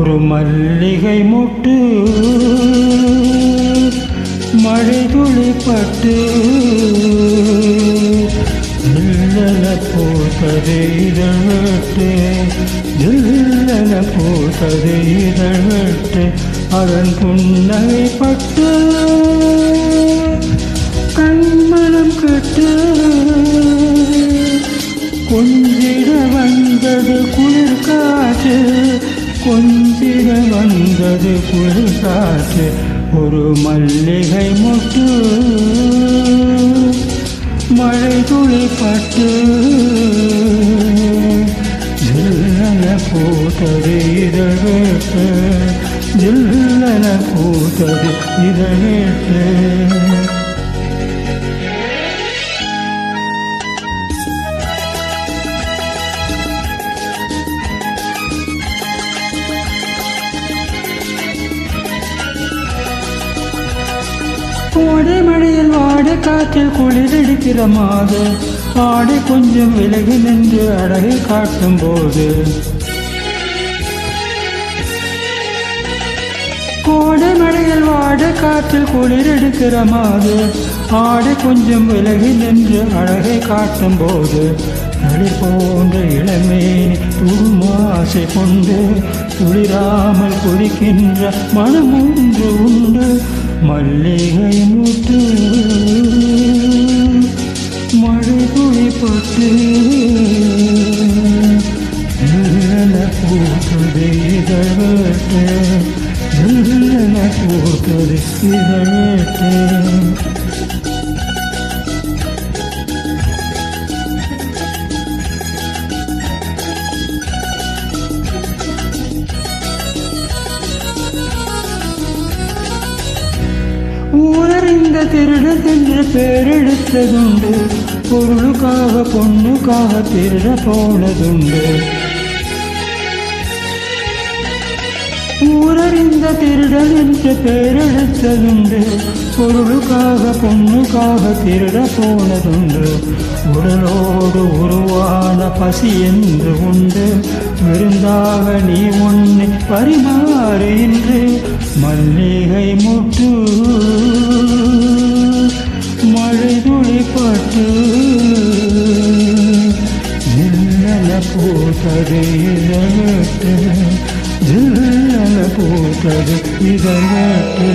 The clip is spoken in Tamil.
ஒரு மல்லிகை மொட்டு மழை துளிப்பட்டு ஜில்லன பூத்தது இதழ் விட்டு, ஜில்லன பூத்தது இதழ் விட்டு, அதன் புன்னகை பட்டு கண்மணம் கட்டு கொஞ்சிட வந்தது குளிர் காற்று, கொஞ்சிட வந்தது குளிர் காற்று. ஒரு மல்லிகை மொட்டு மழை துளிப்பட்டு ஜில்லன பூத்தது இதழ் விட்டு, ஜில்லன பூத்தது இதழ் விட்டு. கோடை மழையில் வாடை காற்றில் குளிரடிக்கிற மாது, ஆடை கொஞ்சம் விலகி நின்று அழகை காட்டும் போது, கோடை மழையில் வாடை காற்றில் குளிரடிக்கிற மாது, ஆடை கொஞ்சம் விலகி நின்று அழகை காட்டும் போது, தளிர் போன்ற இளமேனி துருமாசை கொண்டு துளிராமல் கொதிக்கின்ற மனம் ஒன்று உண்டு. மல்லிகை மொட்டு மழை துளிப்பட்டு ஜில்லன பூத்தது இதழ் விட்டு, ஜில்லன பூத்தது இதழ் விட்டு. ஊரறிந்த திருடன் என்று பேரெடுத்ததுண்டு, பொருளுக்காக பொண்ணுக்காக திருட போனதுண்டு. ஊரறிந்த திருடன் என்று பேரெடுத்ததுண்டு, பொருளுக்காக பொண்ணுக்காக திருட போனதுண்டு. உடலோடு உருவான பசி என்று உண்டு, விருந்தாக நீ உன்னை பரிமாறு என்று. மல்லிகை மொட்டு மழை துளிப்பட்டு ஜில்லன பூத்தது இதழ் விட்டு, ஜில்லன பூத்தது இதழ் விட்டு.